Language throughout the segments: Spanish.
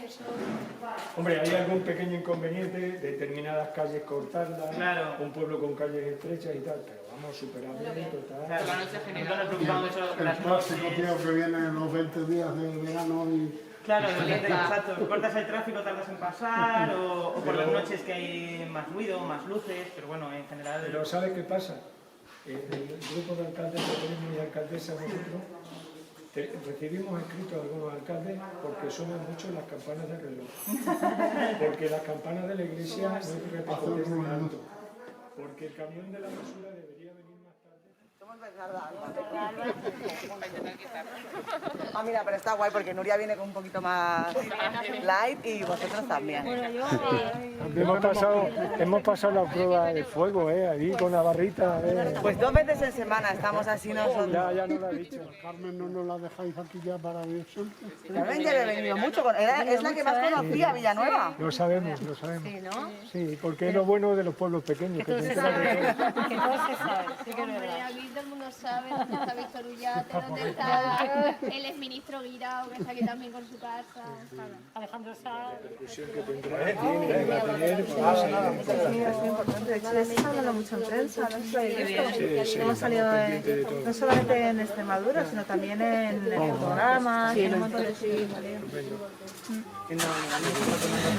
eso... Hombre, hay algún pequeño inconveniente, determinadas calles cortarlas, Claro. un pueblo con calles estrechas y tal, pero vamos, superable total. Claro, la noche general. Nos preocupamos mucho El las clásico, noches. tío, que viene en los 20 días de verano y... Claro, exacto. Cortas el tráfico, tardas en pasar, o por las noches que hay más ruido, más luces, pero bueno, en general... Pero ¿sabes qué pasa? El grupo de alcaldes que tenemos y alcaldesas nosotros, recibimos escritos de algunos alcaldes porque suenan mucho las campanas del reloj. Porque las campanas de la iglesia no hay que repetir muy alto. Porque el camión de la basura debería venir más tarde. Somos Bernarda Ah, mira, pero está guay porque Nuria viene con un poquito más light y vosotros también. Bueno, yo... Hemos pasado la prueba de fuego, ahí con la barrita. Pues 2 veces en semana estamos así nosotros. Ya no lo ha dicho. Carmen, no nos la dejáis aquí ya para ver siempre. Carmen ya había venido mucho, es la que más conocía Villanueva. Lo sabemos, lo sabemos. Sí, ¿no? Sí, porque es lo bueno de los pueblos pequeños. Que todo se sabe, que todo se sabe. Sí que es Hombre, verdad. aquí todo el mundo sabe dónde está Víctor Ullate, dónde está el exministro Guirao, que está aquí también con su casa. Alejandro Sanz... Está hablando mucho en prensa, hemos salido no solamente en Extremadura, sino también en fotogramas, en un montón de sitios.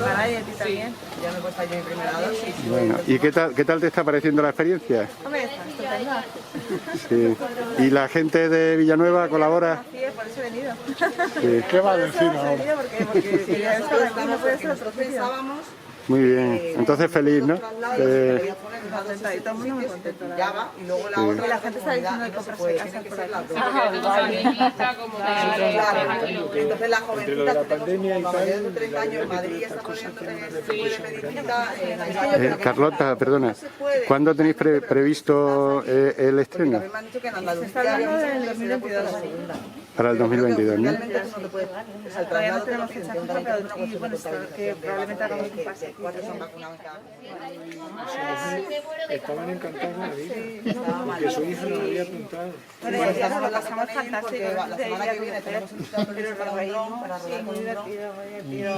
Para ti también. Ya me he puesto yo en primera dosis. Bueno, ¿y qué tal te está pareciendo la experiencia? Hombre, está estupenda. Sí. ¿Y la gente de Villanueva colabora? Sí, por eso he venido. Sí. ¿Qué va a decir ahora? Porque si ya estaba aquí, no puede ser otro pensábamos. Muy bien, entonces feliz, ¿no? Contenta, y todo el mundo muy contento. Y luego la otra, la gente está diciendo que comprarse casas por aquí. Entonces la jovencita que tengo como mayor de 30 años en Madrid ya está poniendo, se puede pedir cita en España. Carlota, perdona, ¿cuándo tenéis previsto el estreno? Me han dicho que en Andalucía habíamos hecho el 2022 la segunda. Para el 2022, ¿no? Realmente eso no te puede... O sea, el traslado tenemos fecha fija, pero y bueno, que probablemente hagamos un pase. 4 son vacunados en cada Estaban encantados de la vida, porque su hija nos había apuntado. Bueno, ya nos lo pasamos fantástico. La semana que viene tenemos un citatorio para un dron, para rodar con un dron.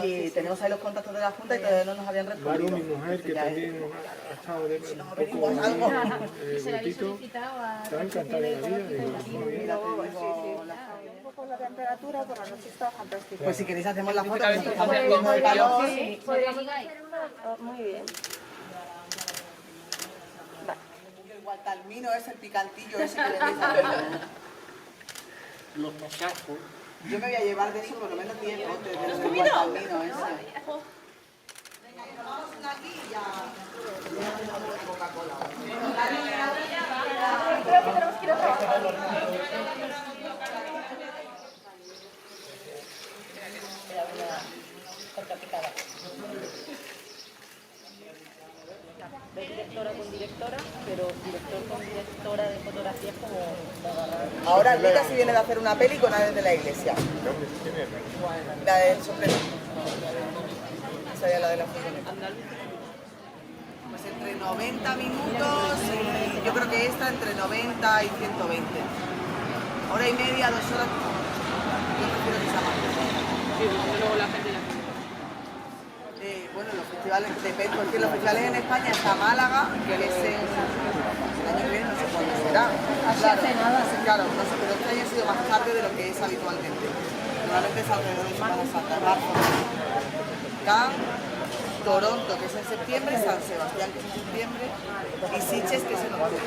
Y tenemos ahí los contactos de la Junta y todavía no nos habían respondido. Maru, mi mujer, que también ha estado de un poco Y se la habéis grupito, solicitado a... estaba encantada de la vida. Muy bien. Con la temperatura por la noche está fantástico. Pues si queréis hacemos la foto, que estamos viendo el calor. Podríamos hacer Muy bien. El gualtalmino es el picantillo ese que vendéis aquí. Los tasajos. Yo me voy a llevar de eso por lo menos 10 botes de los gualtalmino ese. Venga, y nos vamos de aquí y ya. Coca-Cola. Creo que tenemos que ir a trabajar. De directora con directora, pero director con directora de fotografías como... Ahora Rita sí viene de hacer una peli con Aves de la Iglesia. La del sombrero. Esa ya la de la furgoneta. Pues entre 90 minutos y yo creo que esta entre 90 y 120. Hora y media, 2 horas. Yo prefiero que sea más. Sí, luego la gente ya... Bueno, los festivales, depende, porque los festivales en España está Málaga, que es el año que viene, no sé cuándo será. Claro, no sé, pero este año ha sido más tarde de lo que es habitualmente. Normalmente es alrededor de Semana Santa, marzo. Cannes, Toronto, que es en septiembre, San Sebastián, que es en septiembre, y Sitges, que es en octubre.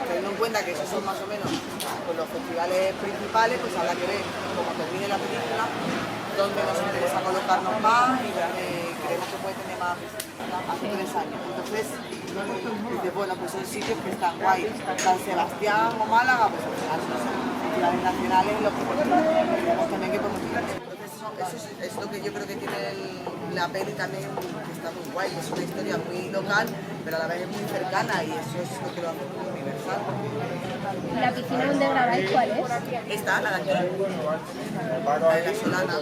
Teniendo en cuenta que esos son más o menos pues, los festivales principales, pues habrá que ver cómo termine la película, dónde nos interesa colocarnos más y creemos que puede tener más hace 3 años. Entonces, dices, bueno, pues son sitios que están guay. San Sebastián o Málaga, pues al final son festivales nacionales los que tenemos también que podemos ir. Entonces, eso es lo que yo creo que tiene la peli también, que está muy guay. Es una historia muy local, pero a la vez es muy cercana y eso es lo que lo hace muy universal. ¿La piscina donde grabáis cuál es? Esta, la de aquí, la de la Solana.